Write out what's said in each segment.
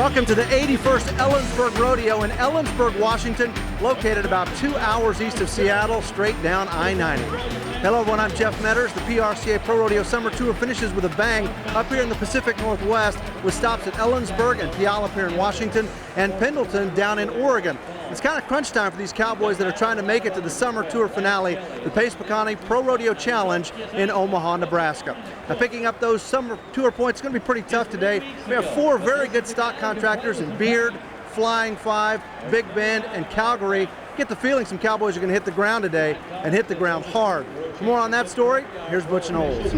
Welcome to the 81st Ellensburg Rodeo in Ellensburg, Washington, located about 2 hours east of Seattle, straight down I-90. Hello everyone, I'm Jeff Metters. The PRCA Pro Rodeo Summer Tour finishes with a bang up here in the Pacific Northwest with stops at Ellensburg and Puyallup here in Washington and Pendleton down in Oregon. It's kind of crunch time for these cowboys that are trying to make it to the Summer Tour finale, the Pace Pecani Pro Rodeo Challenge in Omaha, Nebraska. Now picking up those Summer Tour points is going to be pretty tough today. We have 4 very good stock contractors in Beard, Flying 5, Big Bend, and Calgary. Get the feeling some cowboys are going to hit the ground today and hit the ground hard. For more on that story, here's Butch and Olds.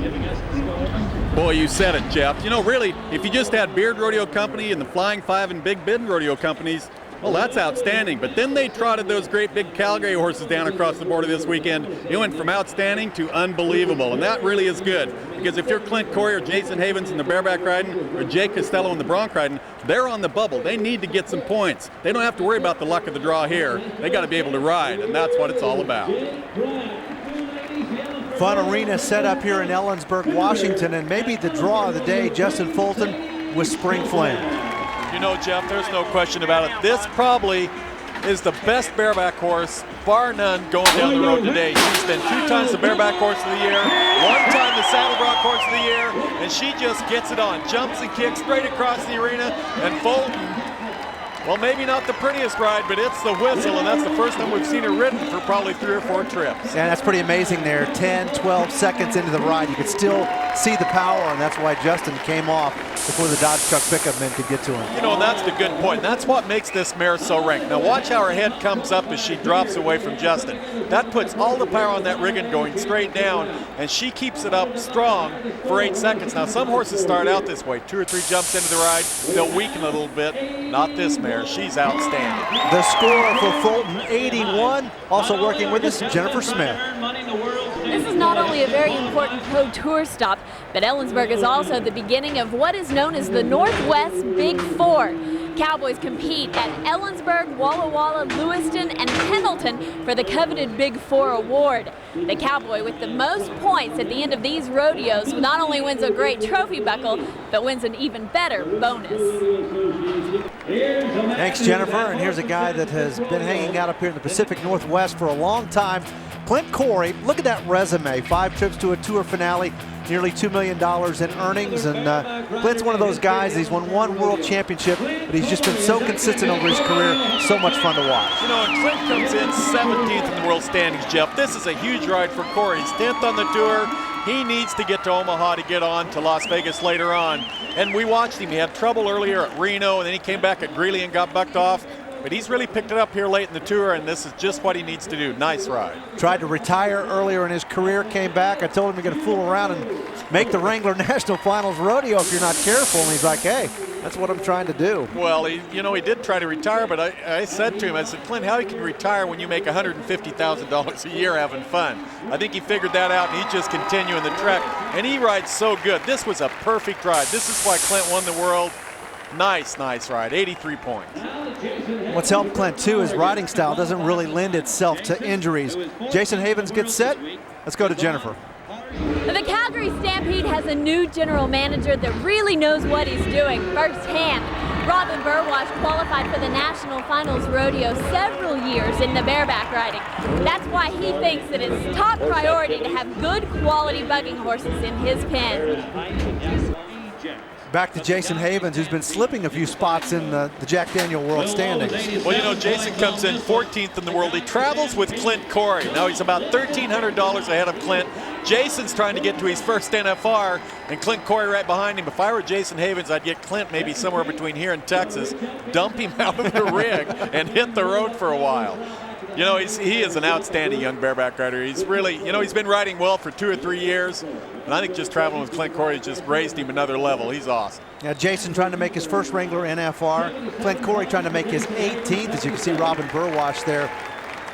Boy, you said it, Jeff. You know, really, if you just had Beard Rodeo Company and the Flying 5 and Big Bend Rodeo Companies, well, that's outstanding. But then they trotted those great big Calgary horses down across the border this weekend. It went from outstanding to unbelievable, and that really is good. Because if you're Clint Corey or Jason Havens in the bareback riding, or Jay Costello in the bronc riding, they're on the bubble. They need to get some points. They don't have to worry about the luck of the draw here. They got to be able to ride, and that's what it's all about. Fun arena set up here in Ellensburg, Washington, and maybe the draw of the day, Justin Fulton with Spring Flame. You know, Jeff, there's no question about it. This probably is the best bareback horse, bar none, going down the road today. She's been 2 times the bareback horse of the year, 1 time the saddle bronc horse of the year, and she just gets it on. Jumps and kicks straight across the arena, and Fulton, well, maybe not the prettiest ride, but it's the whistle, and that's the first time we've seen her ridden for probably 3 or 4 trips. And that's pretty amazing there. 10, 12 seconds into the ride, you could still see the power, and that's why Justin came off before the Dodge truck pickup men could get to him. You know, and that's the good point. That's what makes this mare so ranked. Now watch how her head comes up as she drops away from Justin. That puts all the power on that rigging going straight down, and she keeps it up strong for 8 seconds. Now some horses start out this way, 2 or 3 jumps into the ride, they'll weaken a little bit. Not this mare. She's outstanding. The score for Fulton, 81. Also working with us, Jennifer Smith. This is not only a very important Pro Tour stop, but Ellensburg is also the beginning of what is known as the Northwest Big Four. Cowboys compete at Ellensburg, Walla Walla, Lewiston, and Pendleton for the coveted Big Four award. The cowboy with the most points at the end of these rodeos not only wins a great trophy buckle, but wins an even better bonus. Thanks, Jennifer. And here's a guy that has been hanging out up here in the Pacific Northwest for a long time. Clint Corey, look at that resume. 5 trips to a tour finale, nearly $2 million in earnings. And Clint's one of those guys, he's won 1 world championship, but he's just been so consistent over his career. So much fun to watch. You know, and Clint comes in 17th in the world standings, Jeff. This is a huge ride for Corey. He's 10th on the tour. He needs to get to Omaha to get on to Las Vegas later on. And we watched him. He had trouble earlier at Reno, and then he came back at Greeley and got bucked off. But he's really picked it up here late in the tour, and this is just what he needs to do. Nice ride. Tried to retire earlier in his career, came back. I told him you're going to fool around and make the Wrangler National Finals rodeo if you're not careful. And he's like, hey, that's what I'm trying to do. Well, he did try to retire, but I said to him, I said, Clint, how you can retire when you make $150,000 a year having fun? I think he figured that out, and he's just continuing the trek. And he rides so good. This was a perfect ride. This is why Clint won the world. Nice ride, 83 points. What's helped Clint too, his riding style doesn't really lend itself to injuries. Jason Havens gets set. Let's go to Jennifer. The Calgary Stampede has a new general manager that really knows what he's doing firsthand. Robin Burwash qualified for the National Finals Rodeo several years in the bareback riding. That's why he thinks that it's top priority to have good quality bucking horses in his pen. Back to Jason Havens, who's been slipping a few spots in the Jack Daniel World Standings. Well, you know, Jason comes in 14th in the world. He travels with Clint Corey. Now he's about $1,300 ahead of Clint. Jason's trying to get to his first NFR, and Clint Corey right behind him. If I were Jason Havens, I'd get Clint maybe somewhere between here and Texas, dump him out of the rig, and hit the road for a while. You know, he is an outstanding young bareback rider. He's really, you know, he's been riding well for 2 or 3 years. And I think just traveling with Clint Corey just raised him another level. He's awesome. Yeah, Jason trying to make his first Wrangler NFR. Clint Corey trying to make his 18th. As you can see, Robin Burwash there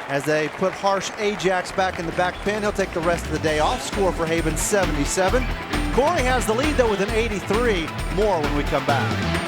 as they put Harsh Ajax back in the back pen. He'll take the rest of the day off. Score for Havens, 77. Corey has the lead, though, with an 83. More when we come back.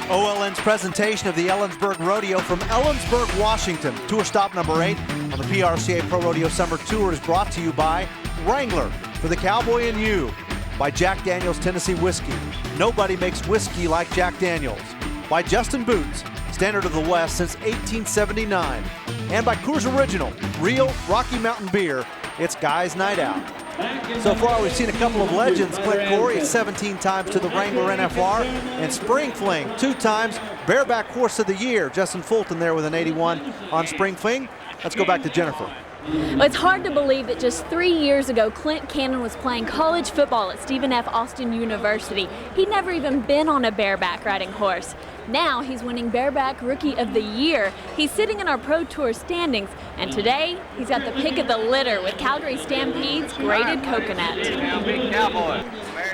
OLN's presentation of the Ellensburg Rodeo from Ellensburg, Washington. Tour stop number 8 on the PRCA Pro Rodeo Summer Tour is brought to you by Wrangler, for the cowboy in you, by Jack Daniel's Tennessee Whiskey. Nobody makes whiskey like Jack Daniel's. By Justin Boots, standard of the West since 1879. And by Coors Original, real Rocky Mountain beer. It's Guys Night Out. So far, we've seen a couple of legends. Clint Corey 17 times to the Wrangler NFR, and Spring Fling 2 times. Bareback Horse of the Year, Justin Fulton there with an 81 on Spring Fling. Let's go back to Jennifer. Well, it's hard to believe that just 3 years ago, Clint Cannon was playing college football at Stephen F. Austin University. He'd never even been on a bareback riding horse. Now he's winning Bareback Rookie of the Year. He's sitting in our Pro Tour standings, and today he's got the pick of the litter with Calgary Stampede's Braided Coconut.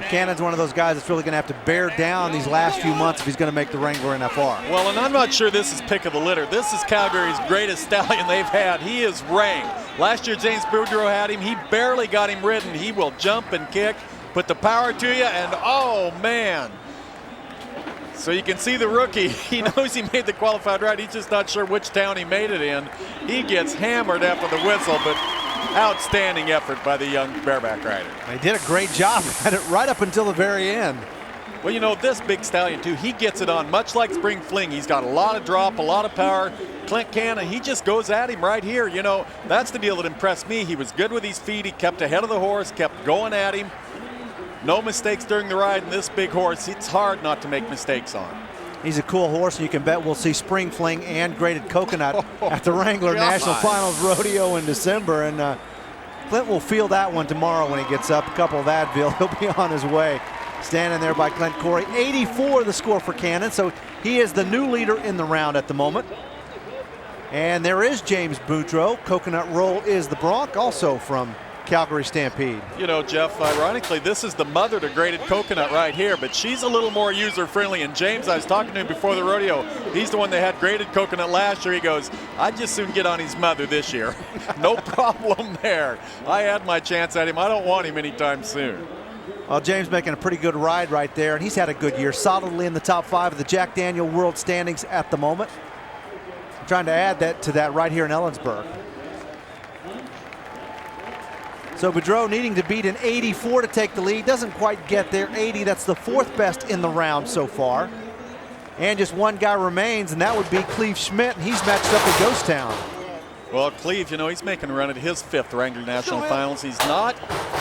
Cannon's one of those guys that's really going to have to bear down these last few months if he's going to make the Wrangler NFR. Well, and I'm not sure this is pick of the litter. This is Calgary's greatest stallion they've had. He is ranked. Last year, James Boudreau had him. He barely got him ridden. He will jump and kick, put the power to you, and oh, man. So you can see the rookie. He knows he made the qualified ride. He's just not sure which town he made it in. He gets hammered after the whistle, but outstanding effort by the young bareback rider. They did a great job at it right up until the very end. Well, you know, this big stallion, too, he gets it on, much like Spring Fling. He's got a lot of drop, a lot of power. Clint Cannon, he just goes at him right here. You know, that's the deal that impressed me. He was good with his feet. He kept ahead of the horse, kept going at him. No mistakes during the ride, and this big horse, it's hard not to make mistakes on. He's a cool horse, and you can bet we'll see Spring Fling and Braided Coconut at the Wrangler National Finals Rodeo in December. And Clint will feel that one tomorrow when he gets up. A couple of Advil, he'll be on his way. Standing there by Clint Corey. 84 the score for Cannon, so he is the new leader in the round at the moment. And there is James Boudreau. Coconut Roll is the Bronc, also from Calgary Stampede. You know, Jeff, ironically, this is the mother to Braided Coconut right here, but she's a little more user-friendly. And James, I was talking to him before the rodeo. He's the one that had Braided Coconut last year. He goes, I'd just soon get on his mother this year. No problem there. I had my chance at him. I don't want him anytime soon. Well, James making a pretty good ride right there, and he's had a good year. Solidly in the top 5 of the Jack Daniel World Standings at the moment. I'm trying to add that to that right here in Ellensburg. So Boudreau needing to beat an 84 to take the lead. Doesn't quite get there. 80, that's the 4th best in the round so far. And just one guy remains, and that would be Cleve Schmidt. He's matched up with Ghost Town. Well, Cleve, you know, he's making a run at his 5th Wrangler National Finals. He's not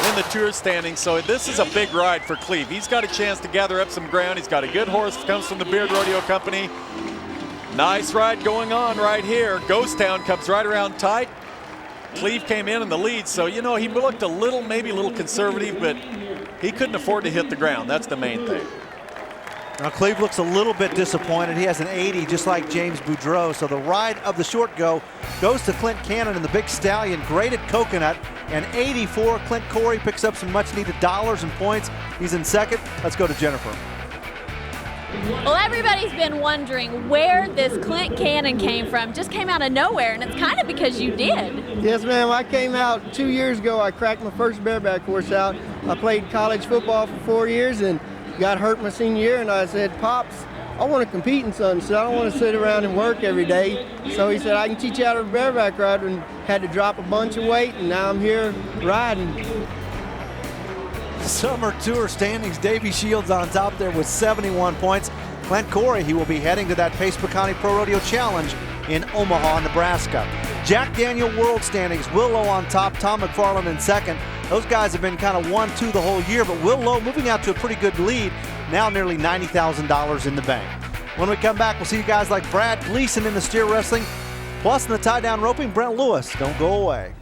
in the tour standing, so this is a big ride for Cleve. He's got a chance to gather up some ground. He's got a good horse, comes from the Beard Rodeo Company. Nice ride going on right here. Ghost Town comes right around tight. Cleve came in the lead, so, you know, he looked a little, maybe a little conservative, but he couldn't afford to hit the ground. That's the main thing. Now, Cleve looks a little bit disappointed. He has an 80, just like James Boudreau. So the ride of the short go goes to Clint Cannon and the big stallion, Braided Coconut, and 84. Clint Corey picks up some much-needed dollars and points. He's in 2nd. Let's go to Jennifer. Well, everybody's been wondering where this Clint Cannon came from. Just came out of nowhere, and it's kind of because you did. Yes, ma'am. I came out 2 years ago. I cracked my first bareback horse out. I played college football for 4 years and got hurt my senior year, and I said, Pops, I want to compete in something, so I don't want to sit around and work every day. So he said, I can teach you how to bareback ride, and had to drop a bunch of weight, and now I'm here riding. Summer Tour standings, Davy Shields on top there with 71 points. Clint Corey, he will be heading to that Pace Pecani Pro Rodeo Challenge in Omaha, Nebraska. Jack Daniel World standings, Will Lowe on top, Tom McFarland in 2nd. Those guys have been kind of 1-2 the whole year, but Will Lowe moving out to a pretty good lead, now nearly $90,000 in the bank. When we come back, we'll see you guys like Brad Gleason in the steer wrestling, plus in the tie-down roping, Brent Lewis. Don't go away.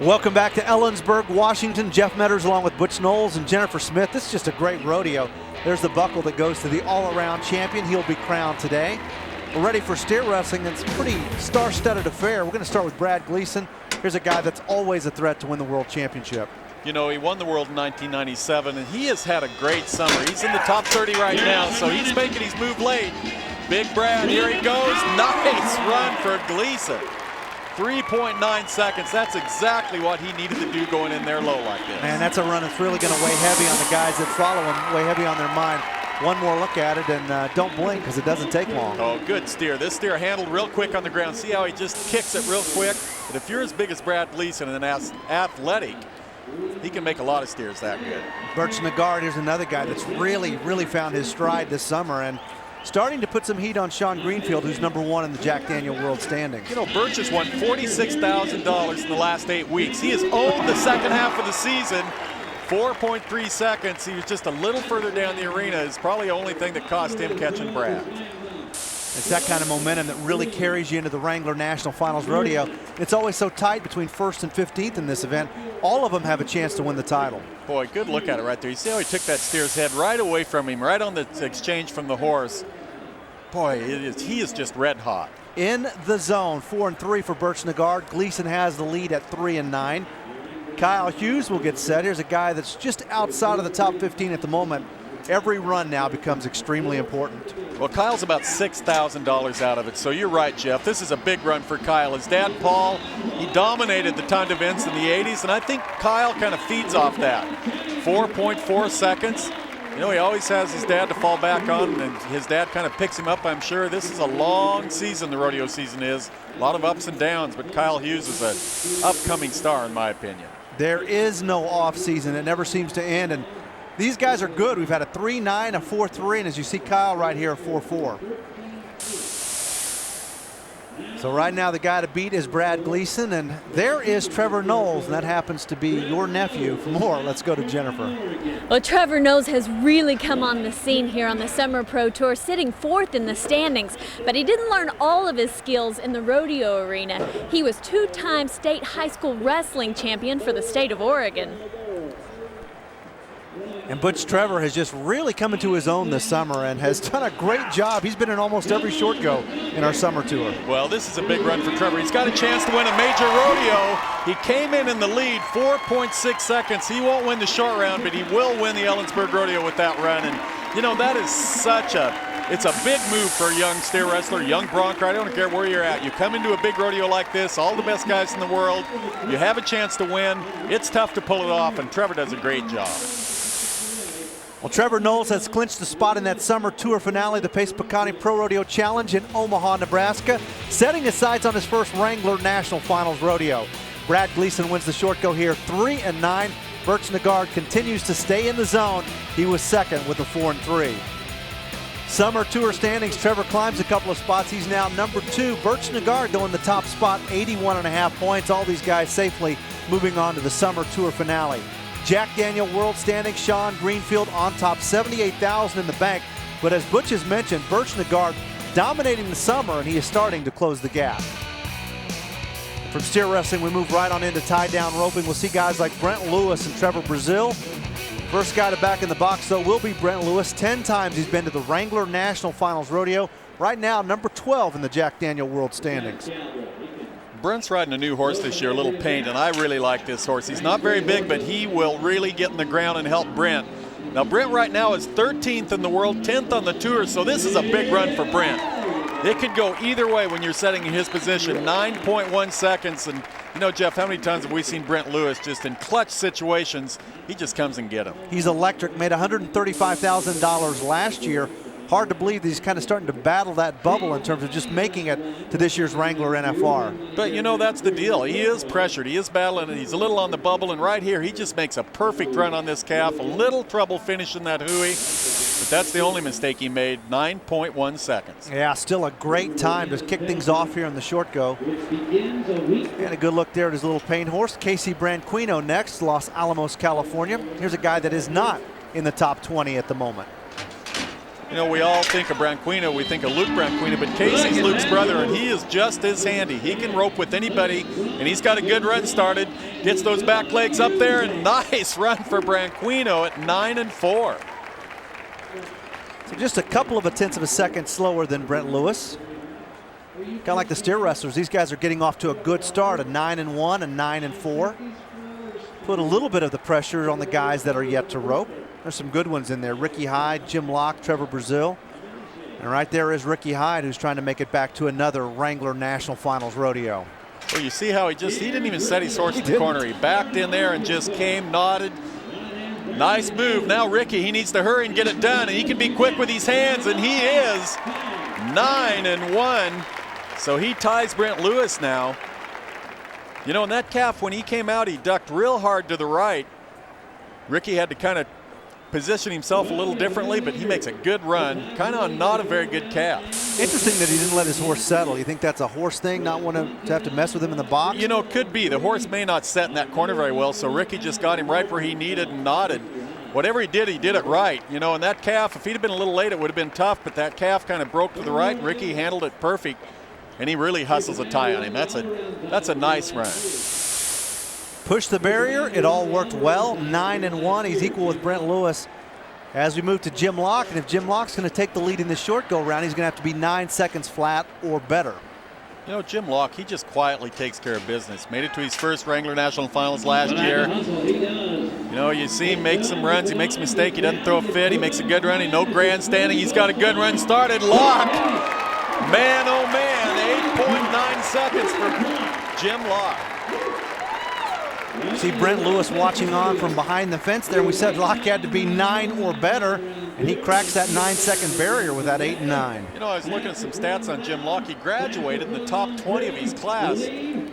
Welcome back to Ellensburg, Washington. Jeff Metters along with Butch Knowles and Jennifer Smith. This is just a great rodeo. There's the buckle that goes to the all-around champion. He'll be crowned today. We're ready for steer wrestling. It's a pretty star-studded affair. We're going to start with Brad Gleason. Here's a guy that's always a threat to win the world championship. You know, he won the world in 1997, and he has had a great summer. He's in the top 30 right now, so he's making his move late. Big Brad, here he goes. Nice run for Gleason. 3.9 seconds. That's exactly what he needed to do going in there low like this. Man, that's a run that's really going to weigh heavy on the guys that follow him, weigh heavy on their mind. One more look at it, and don't blink because it doesn't take long. Oh, good steer. This steer handled real quick on the ground. See how he just kicks it real quick? But if you're as big as Brad Gleason and as athletic, he can make a lot of steers that good. Birch Nagard, here's another guy that's really found his stride this summer and starting to put some heat on Sean Greenfield, who's #1 in the Jack Daniel World Standings. You know, Birch has won $46,000 in the last 8 weeks. He has owned the second half of the season. 4.3 seconds. He was just a little further down the arena. Is probably the only thing that cost him catching Brad. It's that kind of momentum that really carries you into the Wrangler National Finals Rodeo. It's always so tight between 1st and 15th in this event. All of them have a chance to win the title. Boy, good look at it right there. You see how he took that steer's head right away from him, right on the exchange from the horse. Boy, he is just red hot. In the zone, 4 and 3 for Birch Nagard. Gleason has the lead at 3 and 9. Kyle Hughes will get set. Here's a guy that's just outside of the top 15 at the moment. Every run now becomes extremely important. Well, Kyle's about $6,000 out of it, so you're right, Jeff. This is a big run for Kyle. His dad, Paul, he dominated the time events in the 80s, and I think Kyle kind of feeds off that. 4.4 seconds. You know, he always has his dad to fall back on, and his dad kind of picks him up, I'm sure. This is a long season, the rodeo season is. A lot of ups and downs, but Kyle Hughes is an upcoming star, in my opinion. There is no off season. It never seems to end, and these guys are good. We've had a 3-9, a 4-3, and as you see Kyle right here, a 4-4. So right now the guy to beat is Brad Gleason, and there is Trevor Knowles, and that happens to be your nephew. For more, let's go to Jennifer. Well, Trevor Knowles has really come on the scene here on the Summer Pro Tour, sitting 4th in the standings, but he didn't learn all of his skills in the rodeo arena. He was 2-time state high school wrestling champion for the state of Oregon. And Butch Trevor has just really come into his own this summer and has done a great job. He's been in almost every short go in our summer tour. Well, this is a big run for Trevor. He's got a chance to win a major rodeo. He came in the lead, 4.6 seconds. He won't win the short round, but he will win the Ellensburg rodeo with that run. And, you know, that is it's a big move for a young steer wrestler, young Bronc. I don't care where you're at. You come into a big rodeo like this, all the best guys in the world. You have a chance to win. It's tough to pull it off, and Trevor does a great job. Well, Trevor Knowles has clinched a spot in that summer tour finale, the Pace Pecani Pro Rodeo Challenge in Omaha, Nebraska, setting his sights on his first Wrangler National Finals rodeo. Brad Gleason wins the short go here, 3 and 9. Birch Nagard continues to stay in the zone. He was second with a 4 and 3. Summer tour standings, Trevor climbs a couple of spots. He's now #2. Birch Nagard, though, in the top spot, 81.5 points. All these guys safely moving on to the summer tour finale. Jack Daniel World Standing, Sean Greenfield on top, 78,000 in the bank. But as Butch has mentioned, Birch Nagard dominating the summer, and he is starting to close the gap. From steer wrestling, we move right on into tie-down roping. We'll see guys like Brent Lewis and Trevor Brazil. First guy to back in the box, though, will be Brent Lewis. 10 times he's been to the Wrangler National Finals Rodeo. Right now, #12 in the Jack Daniel World Standings. Brent's riding a new horse this year, a little paint, and I really like this horse. He's not very big, but he will really get in the ground and help Brent. Now, Brent right now is 13th in the world, 10th on the tour, so this is a big run for Brent. It could go either way when you're setting in his position, 9.1 seconds. And, you know, Jeff, how many times have we seen Brent Lewis just in clutch situations? He just comes and get him. He's electric, made $135,000 last year. Hard to believe that he's kind of starting to battle that bubble in terms of just making it to this year's Wrangler NFR. But, you know, that's the deal. He is pressured. He is battling, and he's a little on the bubble. And right here, he just makes a perfect run on this calf. A little trouble finishing that hooey, but that's the only mistake he made, 9.1 seconds. Yeah, still a great time to kick things off here in the short go. And a good look there at his little paint horse. Casey Branquino next, Los Alamos, California. Here's a guy that is not in the top 20 at the moment. You know, we all think of Branquino, we think of Luke Branquino, but Casey's Luke's brother, and he is just as handy. He can rope with anybody, and he's got a good run started. Gets those back legs up there, and nice run for Branquino at 9 and 4. So just a couple of 1/10 of a second slower than Brent Lewis. Kind of like the steer wrestlers, these guys are getting off to a good start, a 9 and 1 and 9 and 4. put a little bit of the pressure on the guys that are yet to rope. There's some good ones in there. Ricky Hyde, Jim Locke, Trevor Brazil. And right there is Ricky Hyde, who's trying to make it back to another Wrangler National Finals rodeo. Well, you see how he didn't even set his horse in the corner. He backed in there and just came, nodded. Nice move. Now Ricky, he needs to hurry and get it done, and he can be quick with his hands, and he is 9-1. So he ties Brent Lewis now. You know, in that calf, when he came out, he ducked real hard to the right. Ricky had to kind of position himself a little differently, but he makes a good run, kind of not a very good calf. Interesting that he didn't let his horse settle. You think that's a horse thing, not want to have to mess with him in the box? You know, could be. The horse may not set in that corner very well, so Ricky just got him right where he needed and nodded. Whatever he did it right. You know, and that calf, if he'd have been a little late, it would have been tough, but that calf kind of broke to the right, and Ricky handled it perfect, and he really hustles a tie on him. That's a nice run. Push the barrier. It all worked well. 9-1. He's equal with Brent Lewis. As we move to Jim Locke, and if Jim Locke's going to take the lead in the short go round, he's going to have to be 9 seconds flat or better. You know, Jim Locke, he just quietly takes care of business. Made it to his first Wrangler National Finals last year. You know, you see him make some runs. He makes a mistake. He doesn't throw a fit. He makes a good run. He no grandstanding. He's got a good run started. Locke, man, oh man, 8.9 seconds for Jim Locke. See Brent Lewis watching on from behind the fence there. We said Locke had to be 9 or better, and he cracks that 9-second barrier with that 8 and 9. You know, I was looking at some stats on Jim Locke. He graduated in the top 20 of his class,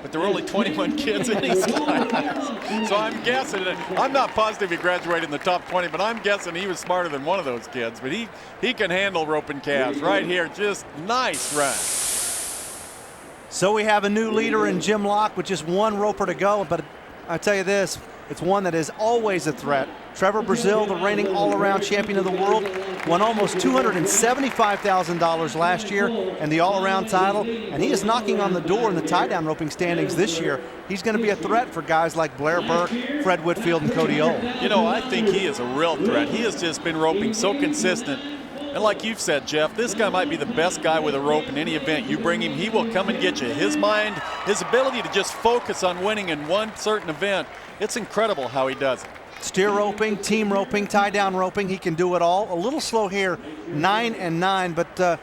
but there were only 21 kids in his class. So I'm guessing, I'm not positive he graduated in the top 20, but I'm guessing he was smarter than one of those kids. But he can handle roping calves right here. Just nice run. So we have a new leader in Jim Locke with just one roper to go, but I tell you this, it's one that is always a threat. Trevor Brazil, the reigning all-around champion of the world, won almost $275,000 last year and the all-around title, and he is knocking on the door in the tie-down roping standings this year. He's going to be a threat for guys like Blair Burke, Fred Whitfield, and Cody Ohl. You know, I think he is a real threat. He has just been roping so consistent. And like you've said, Jeff, this guy might be the best guy with a rope in any event. You bring him, he will come and get you. His mind, his ability to just focus on winning in one certain event, it's incredible how he does it. Steer roping, team roping, tie-down roping, he can do it all. A little slow here, 9 and 9, but the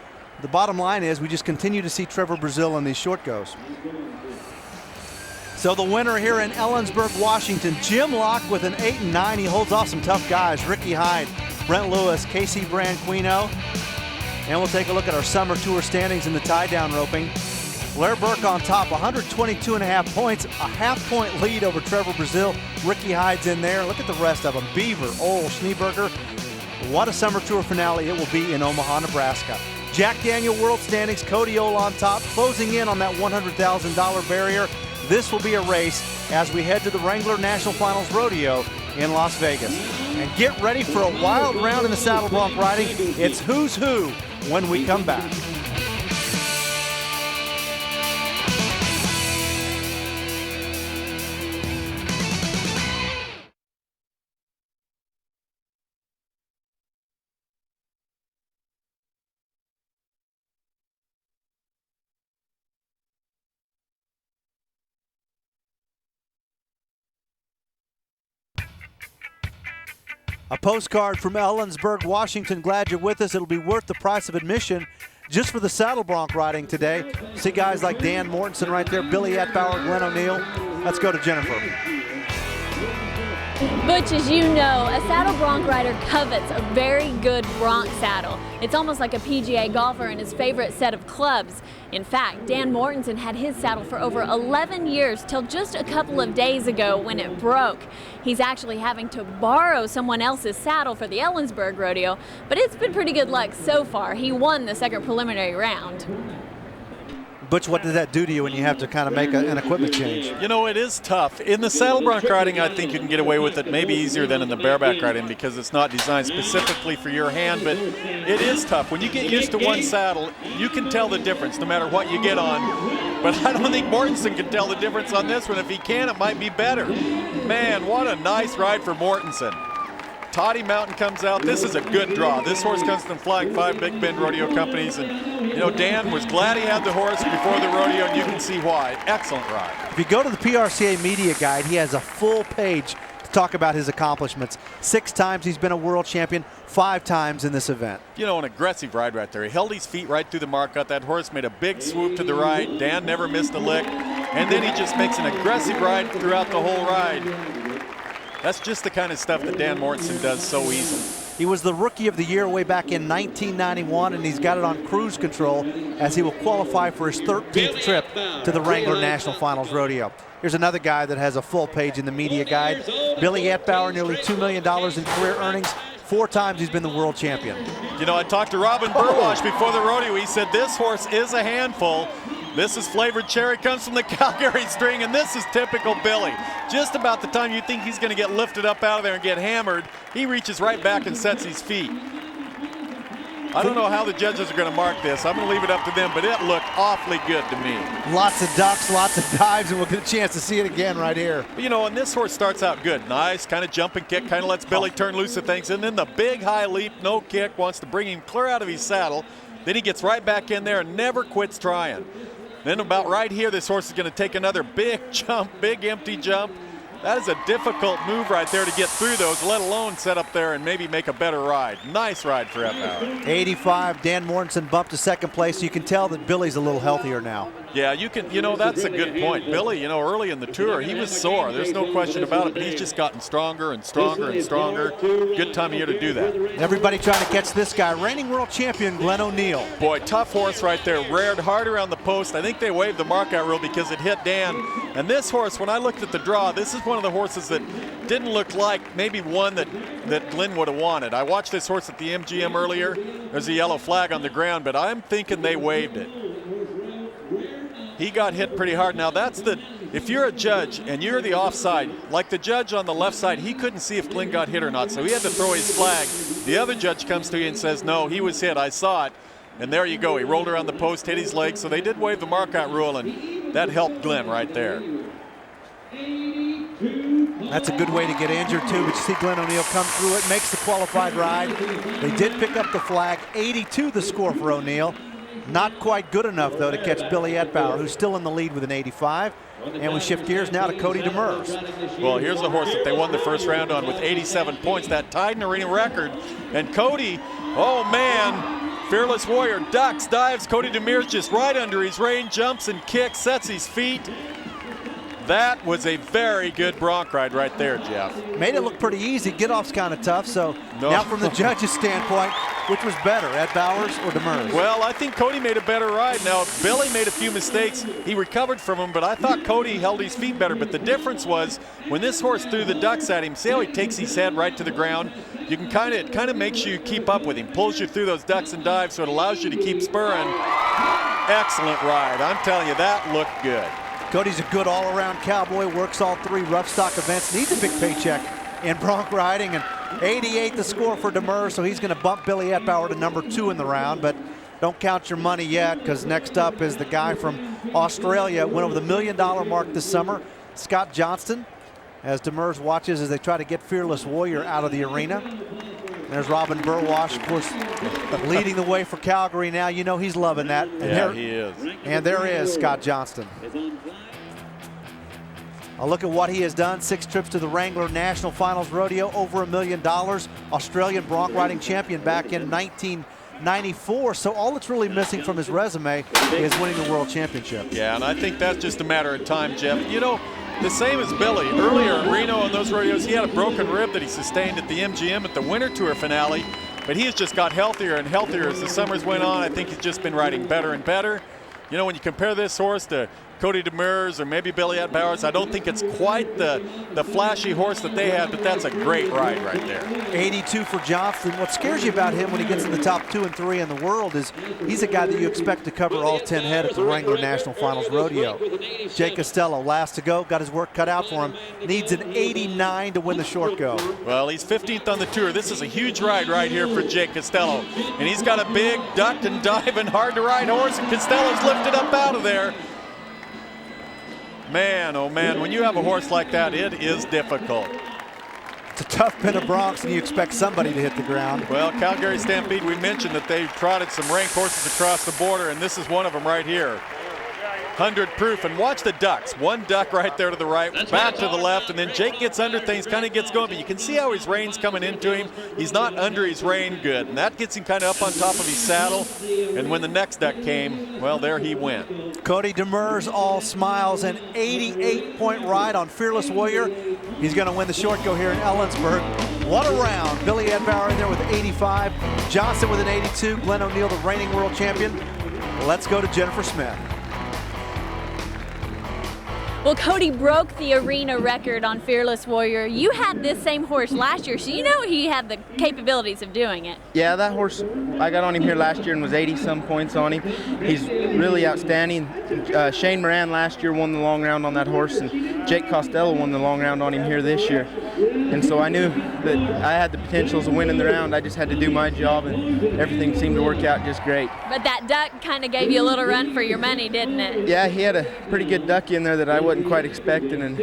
bottom line is we just continue to see Trevor Brazil in these short goes. So the winner here in Ellensburg, Washington, Jim Locke with an 8 and 9. He holds off some tough guys, Ricky Hyde, Brent Lewis, Casey Branquino. And we'll take a look at our summer tour standings in the tie-down roping. Blair Burke on top, 122.5 points, a half-point lead over Trevor Brazil. Ricky Hyde's in there. Look at the rest of them. Beaver, Ohl, Schneeberger. What a summer tour finale it will be in Omaha, Nebraska. Jack Daniel World Standings, Cody Ohl on top, closing in on that $100,000 barrier. This will be a race as we head to the Wrangler National Finals Rodeo in Las Vegas. And get ready for a wild round in the saddle bronc riding. It's who's who when we come back. A postcard from Ellensburg, Washington. Glad you're with us. It'll be worth the price of admission just for the saddle bronc riding today. See guys like Dan Mortensen right there, Billy Atbauer, Glenn O'Neill. Let's go to Jennifer. Butch, as you know, a saddle bronc rider covets a very good bronc saddle. It's almost like a PGA golfer and his favorite set of clubs. In fact, Dan Mortensen had his saddle for over 11 years till just a couple of days ago when it broke. He's actually having to borrow someone else's saddle for the Ellensburg rodeo, but it's been pretty good luck so far. He won the second preliminary round. Butch, what does that do to you when you have to kind of make an equipment change? You know, it is tough. In the saddle bronc riding, I think you can get away with it maybe easier than in the bareback riding because it's not designed specifically for your hand, but it is tough. When you get used to one saddle, you can tell the difference no matter what you get on. But I don't think Mortensen can tell the difference on this one. If he can, it might be better. Man, what a nice ride for Mortensen. Toddy Mountain comes out. This is a good draw. This horse comes from Flying 5 Big Bend Rodeo Companies. And, you know, Dan was glad he had the horse before the rodeo, and you can see why. Excellent ride. If you go to the PRCA media guide, he has a full page to talk about his accomplishments. 6 times he's been a world champion, 5 times in this event. You know, an aggressive ride right there. He held his feet right through the mark cut. That horse made a big swoop to the right. Dan never missed a lick. And then he just makes an aggressive ride throughout the whole ride. That's just the kind of stuff that Dan Mortensen does so easily. He was the Rookie of the Year way back in 1991, and he's got it on cruise control as he will qualify for his 13th trip to the Wrangler National Finals Rodeo. Here's another guy that has a full page in the media guide. Billy Atbauer, nearly $2 million in career earnings. 4 times he's been the world champion. You know, I talked to Robin Burwash before the rodeo. He said this horse is a handful. This is Flavored Cherry, comes from the Calgary string, and this is typical Billy. Just about the time you think he's going to get lifted up out of there and get hammered, he reaches right back and sets his feet. I don't know how the judges are going to mark this. I'm going to leave it up to them, but it looked awfully good to me. Lots of ducks, lots of dives, and we'll get a chance to see it again right here. But, you know, and this horse starts out good. Nice, kind of jump and kick, kind of lets Billy turn loose of things, and then the big high leap, no kick, wants to bring him clear out of his saddle. Then he gets right back in there and never quits trying. Then about right here, this horse is going to take another big jump, big empty jump. That is a difficult move right there to get through those, let alone set up there and maybe make a better ride. Nice ride for Atbauer. 85, Dan Mortensen bumped to second place, so you can tell that Billy's a little healthier now. Yeah, you know, that's a good point. Billy, you know, early in the tour, he was sore. There's no question about it, but he's just gotten stronger and stronger and stronger. Good time of year to do that. Everybody trying to catch this guy, reigning world champion Glenn O'Neill. Boy, tough horse right there, reared hard around the post. I think they waived the markout rule because it hit Dan. And this horse, when I looked at the draw, this is one of the horses that didn't look like maybe one that Glenn would have wanted. I watched this horse at the MGM earlier. There's a yellow flag on the ground, but I'm thinking they waived it. He got hit pretty hard. Now that's if you're a judge and you're the offside, like the judge on the left side, he couldn't see if Glenn got hit or not, so he had to throw his flag. The other judge comes to you and says, no, he was hit, I saw it. And there you go, he rolled around the post, hit his leg, so they did waive the markout rule, and that helped Glenn right there. That's a good way to get injured too, but you see Glenn O'Neill come through it, makes the qualified ride. They did pick up the flag, 82 the score for O'Neill. Not quite good enough, though, to catch Billy Atbauer, who's still in the lead with an 85. And we shift gears now to Cody Demers. Well, here's a horse that they won the first round on with 87 points. That tied an arena record. And Cody, oh, man, Fearless Warrior ducks, dives. Cody Demers just right under his rein, jumps and kicks, sets his feet. That was a very good bronc ride right there, Jeff. Made it look pretty easy. Get-off's kind of tough, so now from the judge's standpoint, which was better, Atbauer's or Demers? Well, I think Cody made a better ride. Now, Billy made a few mistakes. He recovered from them, but I thought Cody held his feet better. But the difference was when this horse threw the ducks at him, see how he takes his head right to the ground? You can it kind of makes you keep up with him, pulls you through those ducks and dives, so it allows you to keep spurring. Excellent ride. I'm telling you, that looked good. Cody's a good all-around cowboy, works all 3 rough stock events, needs a big paycheck in bronc riding, and 88 the score for Demers, so he's going to bump Billy Atbauer to number 2 in the round, but don't count your money yet, because next up is the guy from Australia, went over the $1 million mark this summer, Scott Johnston, as Demers watches as they try to get Fearless Warrior out of the arena. There's Robin Burwash, of course, leading the way for Calgary now. You know he's loving that. And yeah, he is. And there is Scott Johnston. A look at what he has done. 6 trips to the Wrangler National Finals Rodeo, over $1 million. Australian bronc riding champion back in 1994. So all that's really missing from his resume is winning the World Championship. Yeah, and I think that's just a matter of time, Jeff. You know, the same as Billy. Earlier in Reno on those rodeos, he had a broken rib that he sustained at the MGM at the Winter Tour finale. But he has just got healthier and healthier as the summers went on. I think he's just been riding better and better. You know, when you compare this horse to Cody Demers or maybe Billy Atbauer, I don't think it's quite the flashy horse that they had, but that's a great ride right there. 82 for Johnston. What scares you about him when he gets in the top 2 and 3 in the world is he's a guy that you expect to cover all 10 head at the Wrangler National Finals Rodeo. Jay Costello, last to go, got his work cut out for him. Needs an 89 to win the short go. Well, he's 15th on the tour. This is a huge ride right here for Jay Costello. And he's got a big duck and dive and hard to ride horse, and Costello's lifted up out of there. Man, oh man, when you have a horse like that, it is difficult. It's a tough pen of Broncs, and you expect somebody to hit the ground. Well, Calgary Stampede, we mentioned that they trotted some ranked horses across the border, and this is one of them right here. 100 proof, and watch the ducks. One duck right there to the right, back to the left, and then Jake gets under things, kind of gets going, but you can see how his reine's coming into him. He's not under his rein good, and that gets him kind of up on top of his saddle, and when the next duck came, well, there he went. Cody Demers all smiles, an 88-point ride on Fearless Warrior. He's going to win the short go here in Ellensburg. What a round. Billy Edbauer in there with 85, Johnson with an 82, Glenn O'Neill, the reigning world champion. Let's go to Jennifer Smith. Well, Cody broke the arena record on Fearless Warrior. You had this same horse last year, so you know he had the capabilities of doing it. Yeah, that horse, I got on him here last year and was 80-some points on him. He's really outstanding. Shane Moran last year won the long round on that horse, and Jake Costello won the long round on him here this year. And so I knew that I had the potentials of winning the round. I just had to do my job, and everything seemed to work out just great. But that duck kind of gave you a little run for your money, didn't it? Yeah, he had a pretty good ducky in there that I wasn't quite expecting, and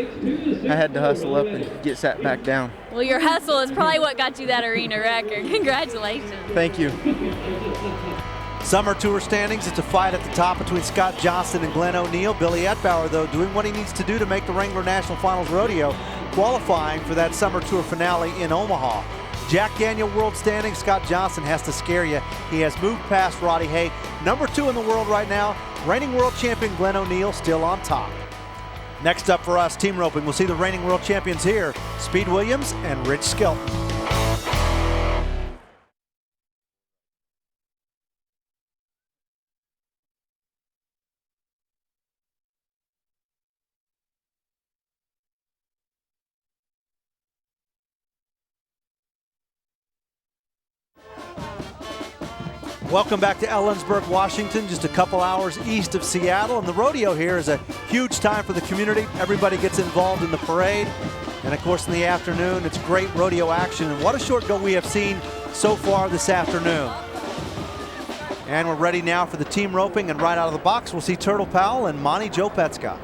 I had to hustle up and get sat back down. Well, your hustle is probably what got you that arena record. Congratulations. Thank you. Summer Tour standings, it's a fight at the top between Scott Johnson and Glenn O'Neill. Billy Edbauer, though, doing what he needs to do to make the Wrangler National Finals Rodeo, qualifying for that Summer Tour finale in Omaha. Jack Daniel World standings, Scott Johnson has to scare you. He has moved past Roddy Hay, number 2 in the world right now. Reigning world champion Glenn O'Neill still on top. Next up for us, team roping, we'll see the reigning world champions here, Speed Williams and Rich Skelton. Welcome back to Ellensburg, Washington, just a couple hours east of Seattle. And the rodeo here is a huge time for the community. Everybody gets involved in the parade. And of course, in the afternoon, it's great rodeo action. And what a short go we have seen so far this afternoon. And we're ready now for the team roping. And right out of the box, we'll see Turtle Powell and Monty Joe Petska.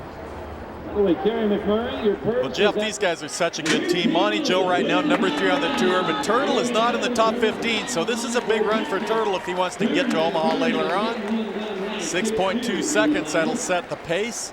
Well, Jeff, these guys are such a good team. Monty Joe right now, number 3 on the tour, but Turtle is not in the top 15, so this is a big run for Turtle if he wants to get to Omaha later on. 6.2 seconds, that'll set the pace.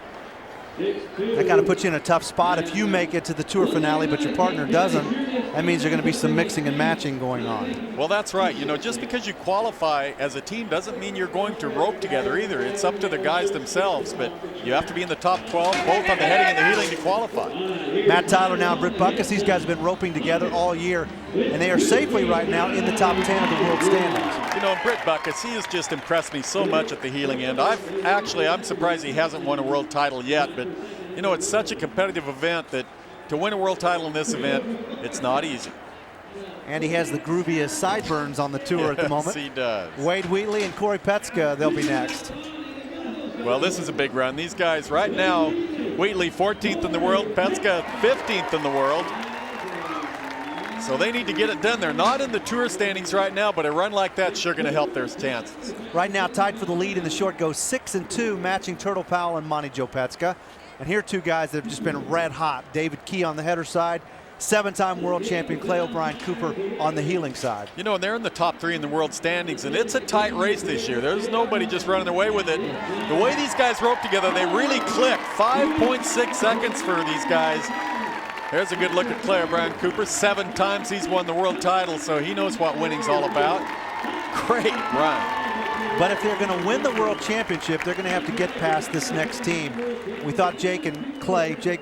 That kind of puts you in a tough spot if you make it to the tour finale, but your partner doesn't. That means there's going to be some mixing and matching going on. Well, that's right. You know, just because you qualify as a team doesn't mean you're going to rope together either. It's up to the guys themselves, but you have to be in the top 12, both on the heading and the heeling, to qualify. Matt Tyler now, Britt Buckus, these guys have been roping together all year, and they are safely right now in the top 10 of the world standings. You know, Britt Buckus, he has just impressed me so much at the heeling end. I'm surprised he hasn't won a world title yet, but you know, it's such a competitive event that to win a world title in this event, it's not easy. And he has the grooviest sideburns on the tour at the moment. Yes, he does. Wade Wheatley and Corey Petska, they'll be next. Well, this is a big run. These guys right now, Wheatley 14th in the world, Petska 15th in the world. So they need to get it done. They're not in the tour standings right now, but a run like that's sure going to help their chances. Right now, tied for the lead in the short go, 6 and 2, matching Turtle Powell and Monty Joe Petska. And here are two guys that have just been red hot. David Key on the header side, 7-time world champion Clay O'Brien Cooper on the heeling side. You know, and they're in the top 3 in the world standings, and it's a tight race this year. There's nobody just running away with it. The way these guys rope together, they really click. 5.6 seconds for these guys. There's a good look at Clay O'Brien Cooper. 7 times he's won the world title, so he knows what winning's all about. Great run. But if they're going to win the world championship, they're going to have to get past this next team. We thought Jake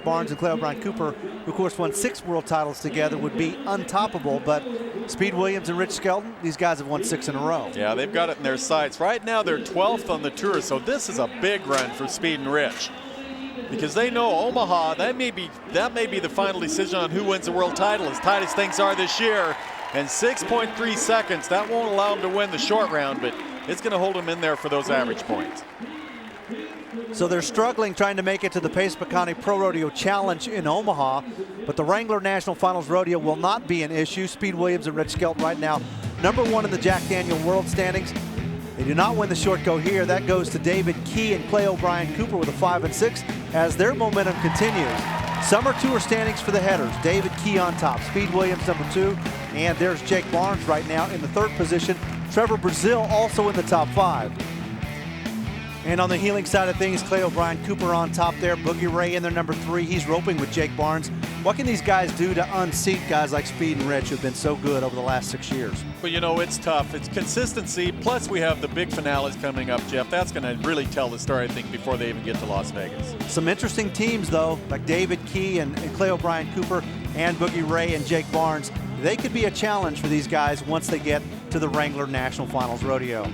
Barnes and Clay O'Brien Cooper, who of course won 6 world titles together, would be untoppable, but Speed Williams and Rich Skelton, these guys have won 6 in a row. Yeah, they've got it in their sights. Right now they're 12th on the tour, so this is a big run for Speed and Rich. Because they know Omaha, that may be the final decision on who wins the world title, as tight as things are this year. And 6.3 seconds, that won't allow them to win the short round, but it's going to hold them in there for those average points. So they're struggling trying to make it to the Pasco County Pro Rodeo Challenge in Omaha, but the Wrangler National Finals Rodeo will not be an issue. Speed Williams and Rich Skelton right now, #1 in the Jack Daniel World Standings. They do not win the short go here. That goes to David Key and Clay O'Brien Cooper with a 5 and 6 as their momentum continues. Summer Tour standings for the headers. David Key on top, Speed Williams number 2, and there's Jake Barnes right now in the 3rd position. Trevor Brazil also in the top 5. And on the heeling side of things, Clay O'Brien Cooper on top there. Boogie Ray in there, number 3. He's roping with Jake Barnes. What can these guys do to unseat guys like Speed and Rich who've been so good over the last 6 years? Well, you know, it's tough. It's consistency. Plus, we have the big finales coming up, Jeff. That's going to really tell the story, I think, before they even get to Las Vegas. Some interesting teams, though, like David Key and Clay O'Brien Cooper and Boogie Ray and Jake Barnes. They could be a challenge for these guys once they get to the Wrangler National Finals Rodeo.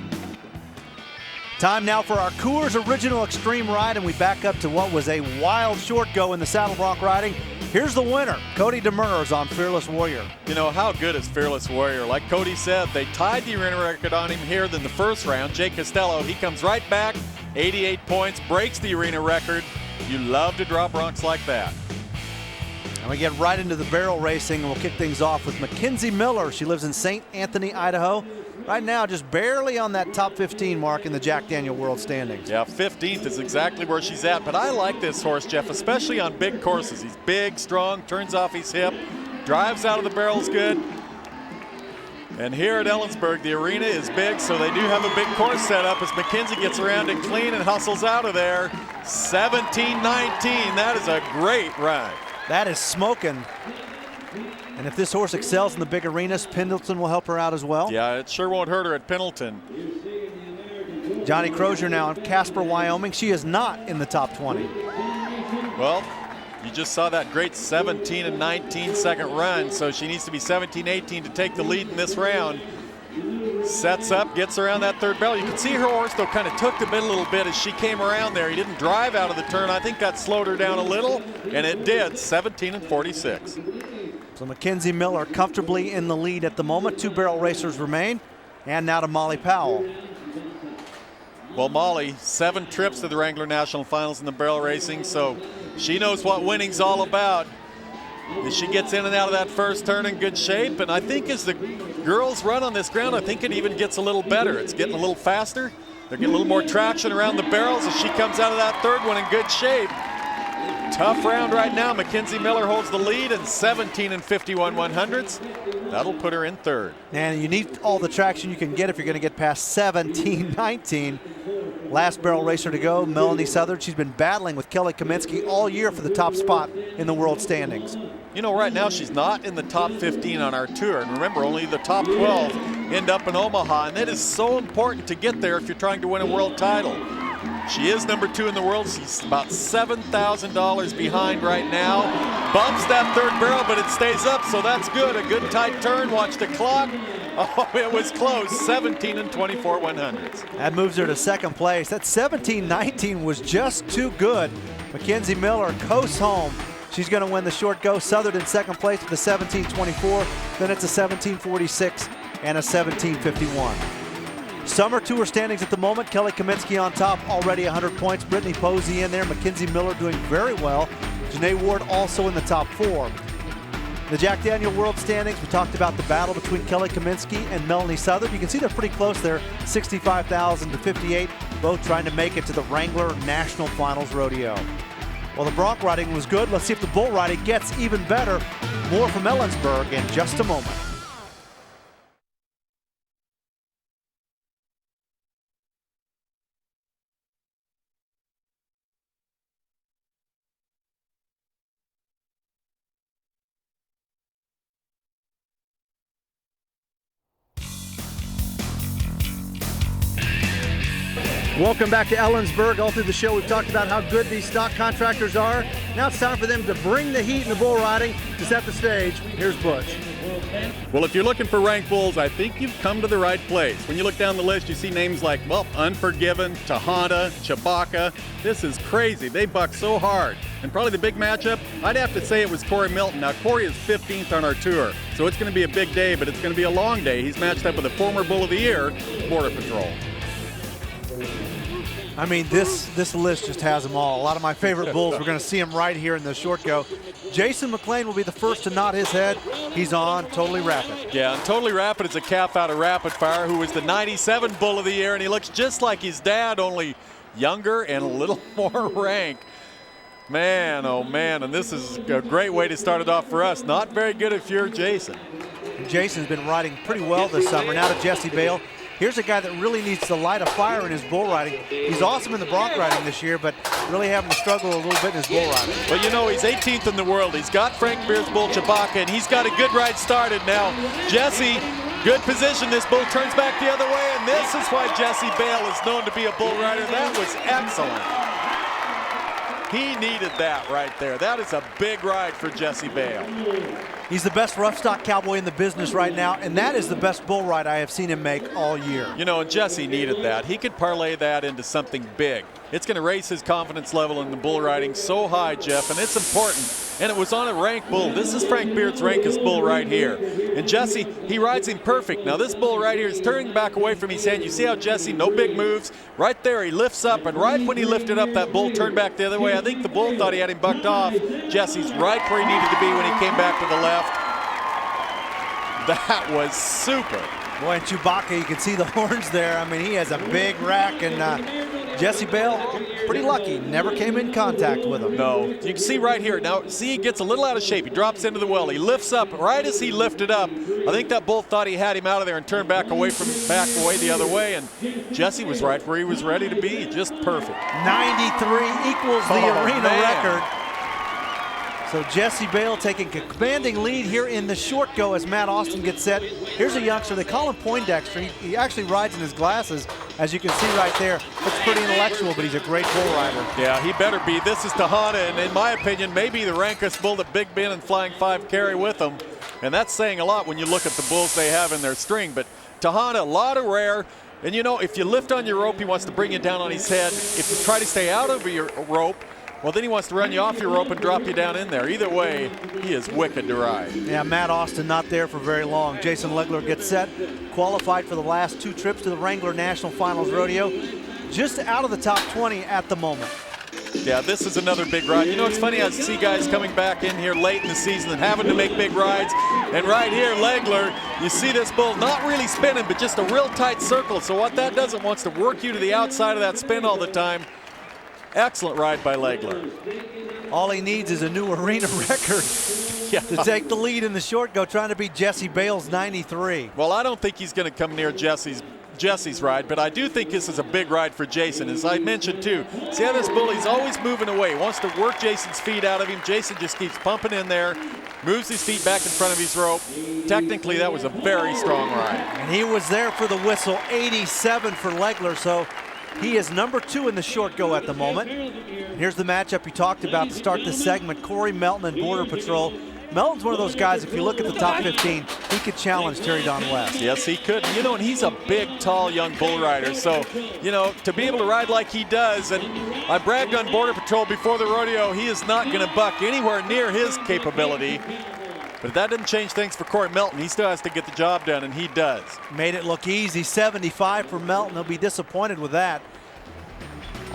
Time now for our Coors Original Extreme Ride, and we back up to what was a wild short go in the saddle bronc riding. Here's the winner, Cody Demers on Fearless Warrior. You know, how good is Fearless Warrior? Like Cody said, they tied the arena record on him here in the first round. Jake Costello, he comes right back, 88 points, breaks the arena record. You love to draw broncs like that. And we get right into the barrel racing, and we'll kick things off with Mackenzie Miller. She lives in St. Anthony, Idaho. Right now, just barely on that top 15 mark in the Jack Daniel World Standings. Yeah, 15th is exactly where she's at. But I like this horse, Jeff, especially on big courses. He's big, strong, turns off his hip, drives out of the barrels good. And here at Ellensburg, the arena is big, so they do have a big course set up as Mackenzie gets around it clean and hustles out of there. 17-19, that is a great ride. That is smoking. And if this horse excels in the big arenas, Pendleton will help her out as well. Yeah, it sure won't hurt her at Pendleton. Johnny Crozier now in Casper, Wyoming. She is not in the top 20. Well, you just saw that great 17 and 19 second run, so she needs to be 17-18 to take the lead in this round. Sets up, gets around that 3rd barrel. You can see her horse, though, kind of took the bit a little bit as she came around there. He didn't drive out of the turn. I think that slowed her down a little, and it did, 17 and 46. So Mackenzie Miller comfortably in the lead at the moment. 2 barrel racers remain. And now to Molly Powell. Well, Molly, 7 trips to the Wrangler National Finals in the barrel racing, so she knows what winning's all about. As she gets in and out of that first turn in good shape, and I think as the girls run on this ground, I think it even gets a little better. It's getting a little faster. They're getting a little more traction around the barrels as she comes out of that 3rd one in good shape. Tough round right now. Mackenzie Miller holds the lead in 17 and 51 100ths. That'll put her in 3rd. And you need all the traction you can get if you're going to get past 17-19. Last barrel racer to go, Melanie Southard. She's been battling with Kelly Kaminsky all year for the top spot in the world standings. You know, right now she's not in the top 15 on our tour. And remember, only the top 12 end up in Omaha. And that is so important to get there if you're trying to win a world title. She is number 2 in the world. She's about $7,000 behind right now. Bumps that 3rd barrel, but it stays up, so that's good. A good tight turn. Watch the clock. Oh, it was close. 17 and 24 100ths. That moves her to 2nd place. That 17-19 was just too good. Mackenzie Miller coasts home. She's going to win the short go. Southern in 2nd place with a 17-24. Then it's a 17-46 and a 17-51. Summer Tour standings at the moment. Kelly Kaminsky on top, already 100 points. Brittany Posey in there. Mackenzie Miller doing very well. Janae Ward also in the top 4. The Jack Daniel World Standings, we talked about the battle between Kelly Kaminsky and Melanie Southard. You can see they're pretty close there, 65,000 to 58, both trying to make it to the Wrangler National Finals Rodeo. Well, the bronc riding was good. Let's see if the bull riding gets even better. More from Ellensburg in just a moment. Welcome back to Ellensburg. All through the show, we've talked about how good these stock contractors are. Now it's time for them to bring the heat in the bull riding. To set the stage, here's Butch. Well, if you're looking for rank bulls, I think you've come to the right place. When you look down the list, you see names like, well, Unforgiven, Tahana, Chewbacca. This is crazy. They buck so hard. And probably the big matchup, I'd have to say it was Corey Milton. Now, Corey is 15th on our tour, so it's going to be a big day, but it's going to be a long day. He's matched up with a former Bull of the Year, Border Patrol. I mean, this list just has them all. A lot of my favorite bulls, we're going to see them right here in the short go. Jason McLean will be the first to nod his head. He's on Totally Rapid. Yeah, and Totally Rapid is a calf out of Rapid Fire who was the 97 Bull of the Year, and he looks just like his dad, only younger and a little more rank. Man, oh man, and this is a great way to start it off for us. Not very good if you're Jason. Jason's been riding pretty well this summer. Now to Jesse Bale. Here's a guy that really needs to light a fire in his bull riding. He's awesome in the bronc riding this year, but really having to struggle a little bit in his bull riding. Well, you know, he's 18th in the world. He's got Frank Beard's bull Chewbacca, and he's got a good ride started now. Jesse, good position. This bull turns back the other way, and this is why Jesse Bale is known to be a bull rider. That was excellent. He needed that right there. That is a big ride for Jesse Bale. He's the best rough stock cowboy in the business right now, and that is the best bull ride I have seen him make all year. You know, and Jesse needed that. He could parlay that into something big. It's going to raise his confidence level in the bull riding so high, Jeff, and it's important. And it was on a rank bull. This is Frank Beard's rankest bull right here. And Jesse, he rides him perfect. Now this bull right here is turning back away from his hand. You see how Jesse, no big moves. Right there, he lifts up, and right when he lifted up, that bull turned back the other way. I think the bull thought he had him bucked off. Jesse's right where he needed to be when he came back to the left. That was super. Boy, and Chewbacca, you can see the horns there. I mean, he has a big rack, and Jesse Bale, pretty lucky, never came in contact with him. No, you can see right here. Now, see, he gets a little out of shape. He drops into the well. He lifts up. Right as he lifted up, I think that bull thought he had him out of there and turned back away the other way, and Jesse was right where he was ready to be. Just perfect. 93 equals the arena record. So Jesse Bale taking a commanding lead here in the short go as Matt Austin gets set. Here's a youngster, they call him Poindexter. He actually rides in his glasses, as you can see right there. Looks pretty intellectual, but he's a great bull rider. Yeah, he better be. This is Tejada, and in my opinion, maybe the rankest bull that Big Ben and Flying Five carry with them. And that's saying a lot when you look at the bulls they have in their string. But Tejada, a lot of rare. And you know, if you lift on your rope, he wants to bring you down on his head. If you try to stay out of your rope, well, then he wants to run you off your rope and drop you down in there. Either way, he is wicked to ride. Yeah, Matt Austin not there for very long. Jason Legler gets set, qualified for the last 2 trips to the Wrangler National Finals Rodeo. Just out of the top 20 at the moment. Yeah, this is another big ride. You know, it's funny, I see guys coming back in here late in the season and having to make big rides. And right here, Legler, you see this bull not really spinning, but just a real tight circle. So what that does, it wants to work you to the outside of that spin all the time. Excellent ride by Legler. All he needs is a new arena record to take the lead in the short go, trying to beat Jesse Bale's 93. Well, I don't think he's going to come near Jesse's ride, but I do think this is a big ride for Jason. As I mentioned too, see how this bull, he's always moving away. He wants to work Jason's feet out of him. Jason just keeps pumping in there, moves his feet back in front of his rope. Technically, that was a very strong ride. And he was there for the whistle, 87 for Legler, so he is number 2 in the short go at the moment. Here's the matchup you talked about to start this segment, Corey Melton and Border Patrol. Melton's one of those guys, if you look at the top 15, he could challenge Terry Don West. Yes, he could. You know, and he's a big, tall, young bull rider. So, you know, to be able to ride like he does, and I bragged on Border Patrol before the rodeo, he is not going to buck anywhere near his capability. But that didn't change things for Corey Melton. He still has to get the job done, and he does. Made it look easy, 75 for Melton. He'll be disappointed with that.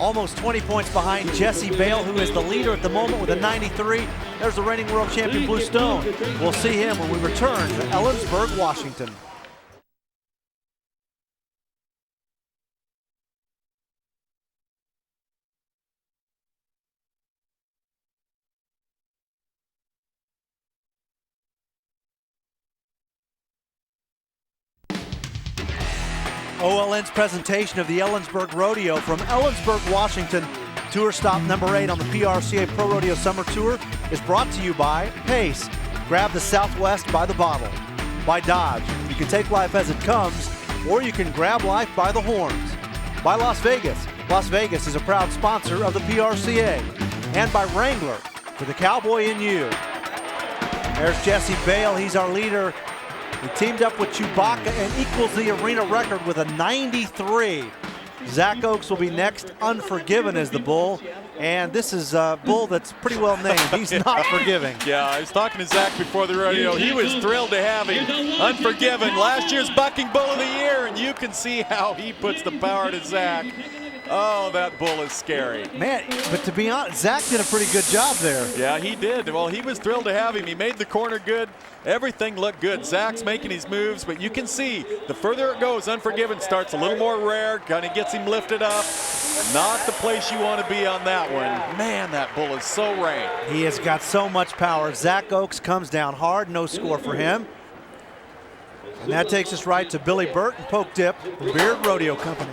Almost 20 points behind Jesse Bale, who is the leader at the moment with a 93. There's the reigning world champion, Blue Stone. We'll see him when we return to Ellensburg, Washington. OLN's presentation of the Ellensburg Rodeo from Ellensburg, Washington. Tour stop number 8 on the PRCA Pro Rodeo Summer Tour is brought to you by Pace. Grab the Southwest by the bottle. By Dodge. You can take life as it comes, or you can grab life by the horns. By Las Vegas. Las Vegas is a proud sponsor of the PRCA. And by Wrangler, for the cowboy in you. There's Jesse Bale. He's our leader. He teamed up with Chewbacca and equals the arena record with a 93. Zach Oaks will be next. Unforgiven is the bull. And this is a bull that's pretty well named. He's not forgiving. Yeah, I was talking to Zach before the rodeo. He was thrilled to have him. Unforgiven, last year's bucking bull of the year. And you can see how he puts the power to Zach. Oh, that bull is scary. Man, but to be honest, Zach did a pretty good job there. Yeah, he did. Well, he was thrilled to have him. He made the corner good. Everything looked good. Zach's making his moves, but you can see the further it goes, Unforgiven starts a little more rare, kind of gets him lifted up. Not the place you want to be on that one. Man, that bull is so rank. He has got so much power. Zach Oaks comes down hard, no score for him. And that takes us right to Billy Burt and Poke Dip, the Beard Rodeo Company.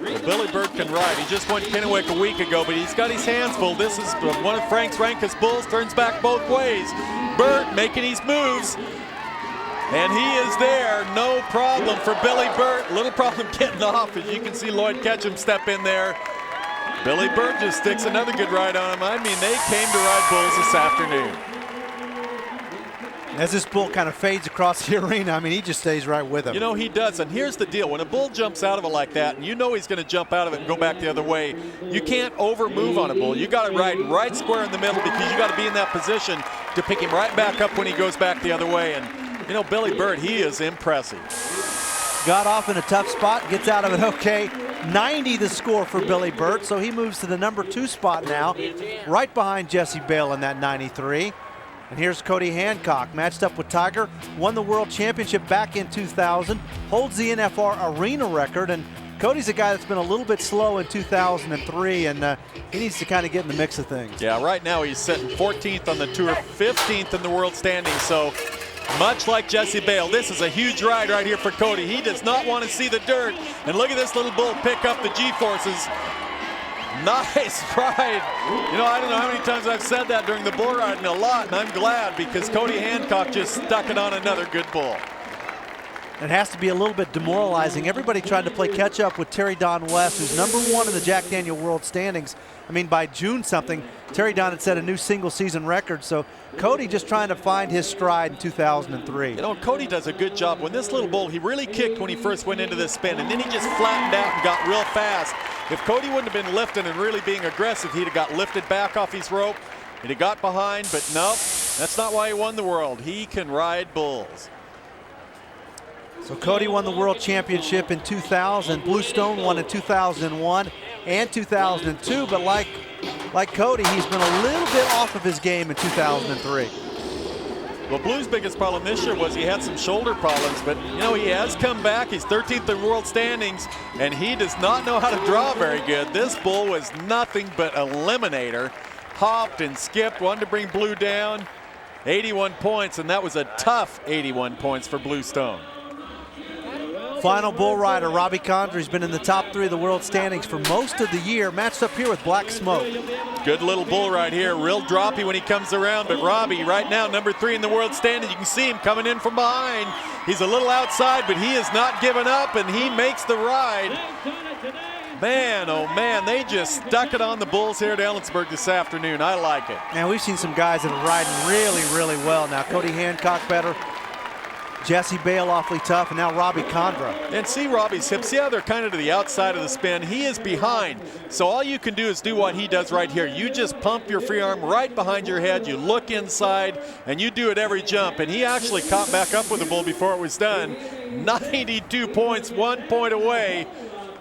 Well, Billy Burt can ride. He just won Kennewick a week ago, but he's got his hands full. This is one of Frank's rankest bulls, turns back both ways. Burt making his moves, and he is there. No problem for Billy Burt. Little problem getting off, as you can see Lloyd Ketchum step in there. Billy Burt just sticks another good ride on him. I mean, they came to ride bulls this afternoon. As this bull kind of fades across the arena, I mean, he just stays right with him. You know, he does, and here's the deal. When a bull jumps out of it like that, and you know he's going to jump out of it and go back the other way, you can't over-move on a bull. You got to ride right square in the middle because you got to be in that position to pick him right back up when he goes back the other way. And, you know, Billy Burt, he is impressive. Got off in a tough spot, gets out of it okay. 90 the score for Billy Burt, so he moves to the number 2 spot now, right behind Jesse Bale in that 93. And here's Cody Hancock, matched up with Tiger, won the World Championship back in 2000, holds the NFR arena record, and Cody's a guy that's been a little bit slow in 2003, and he needs to kind of get in the mix of things. Yeah, right now he's sitting 14th on the tour, 15th in the world standings, so much like Jesse Bale, this is a huge ride right here for Cody. He does not want to see the dirt, and look at this little bull pick up the G-forces. Nice ride. You know, I don't know how many times I've said that during the bull riding, a lot, and I'm glad because Cody Hancock just stuck it on another good bull. It has to be a little bit demoralizing. Everybody tried to play catch up with Terry Don West, who's number 1 in the Jack Daniel World Standings. I mean, by June something, Terry Don had set a new single season record. So Cody just trying to find his stride in 2003. You know, Cody does a good job. When this little bull, he really kicked when he first went into this spin, and then he just flattened out and got real fast. If Cody wouldn't have been lifting and really being aggressive, he'd have got lifted back off his rope. He'd have got behind, but nope, that's not why he won the world. He can ride bulls. So Cody won the World Championship in 2000. Bluestone won in 2001 and 2002, but like Cody, he's been a little bit off of his game in 2003. Well, Blue's biggest problem this year was he had some shoulder problems, but you know, he has come back. He's 13th in world standings, and he does not know how to draw very good. This bull was nothing but eliminator. Hopped and skipped, wanted to bring Blue down. 81 points, and that was a tough 81 points for Bluestone. Final bull rider, Robbie Condry's been in the top 3 of the world standings for most of the year, matched up here with Black Smoke. Good little bull right here, real droppy when he comes around, but Robbie right now number 3 in the world standings. You can see him coming in from behind. He's a little outside, but he is not giving up, and he makes the ride. Man, oh man, they just stuck it on the bulls here at Ellensburg this afternoon. I like it. And we've seen some guys that are riding really, really well now. Cody Hancock better, Jesse Bale awfully tough, and now Robbie Condra. And see Robbie's hips. Yeah, they're kind of to the outside of the spin. He is behind. So all you can do is do what he does right here. You just pump your free arm right behind your head. You look inside, and you do it every jump. And he actually caught back up with the bull before it was done. 92 points, 1 point away,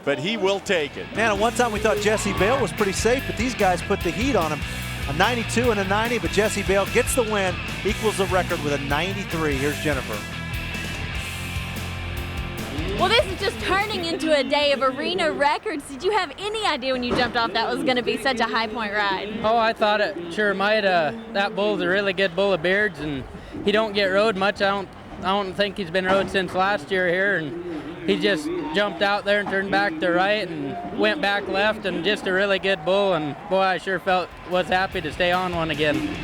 but he will take it. Man, at one time we thought Jesse Bale was pretty safe, but these guys put the heat on him. A 92 and a 90, but Jesse Bale gets the win, equals the record with a 93. Here's Jennifer. Well, this is just turning into a day of arena records. Did you have any idea when you jumped off that was going to be such a high point ride? Oh, I thought it sure might. That bull's a really good bull of Beards, and he don't get rode much. I don't think he's been rode since last year here, and he just jumped out there and turned back to right and went back left, and just a really good bull. And boy, I sure was happy to stay on one again.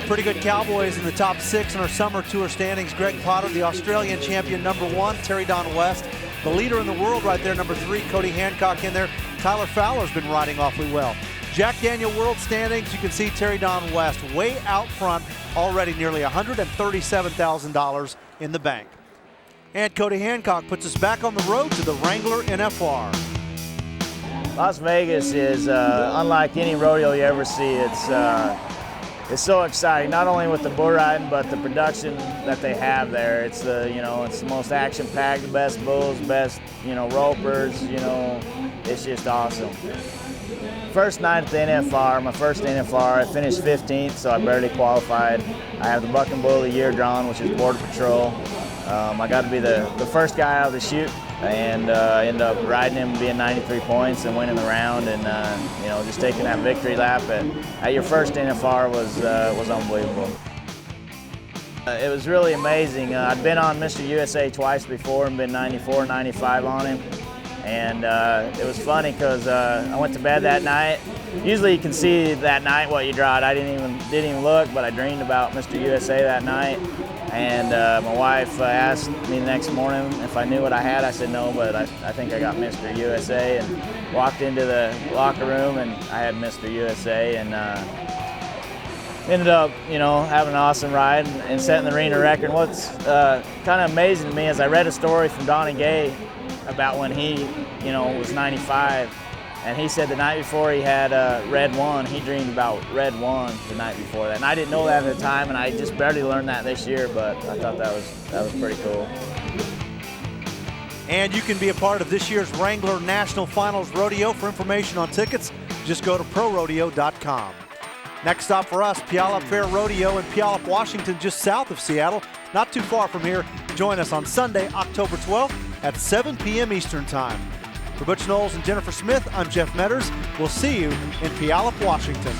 Pretty good Cowboys in the top 6 in our summer tour standings. Greg Potter, the Australian champion, number 1. Terry Don West, the leader in the world right there, number 3. Cody Hancock in there. Tyler Fowler's been riding awfully well. Jack Daniel World Standings, you can see Terry Don West way out front, already nearly $137,000 in the bank. And Cody Hancock puts us back on the road to the Wrangler NFR. Las Vegas is unlike any rodeo you ever see. it's so exciting, not only with the bull riding, but the production that they have there. It's the, it's the most action-packed, the best bulls, best, ropers, it's just awesome. First night at the NFR, my first NFR, I finished 15th, so I barely qualified. I have the Buck and Bull of the Year drawn, which is Border Patrol. I got to be the first guy out of the chute, and ended up riding him, being 93 points and winning the round, and just taking that victory lap at your first NFR was unbelievable. It was really amazing. I'd been on Mr. USA twice before and been 94, 95 on him. And it was funny because I went to bed that night. Usually you can see that night what you drawed. I didn't even look, but I dreamed about Mr. USA that night. And my wife asked me the next morning if I knew what I had. I said no, but I think I got Mr. USA, and walked into the locker room and I had Mr. USA, and ended up, having an awesome ride and setting the arena record. What's kind of amazing to me is I read a story from Donnie Gay about when he, was 95, and he said the night before he had Red 1, he dreamed about Red 1 the night before that. And I didn't know that at the time, and I just barely learned that this year, but I thought that was pretty cool. And you can be a part of this year's Wrangler National Finals Rodeo. For information on tickets, just go to PRORODEO.com. Next stop for us, Puyallup Fair Rodeo in Puyallup, Washington, just south of Seattle, not too far from here. Join us on Sunday, October 12th at 7 p.m. Eastern Time. For Butch Knowles and Jennifer Smith, I'm Jeff Metters. We'll see you in Puyallup, Washington.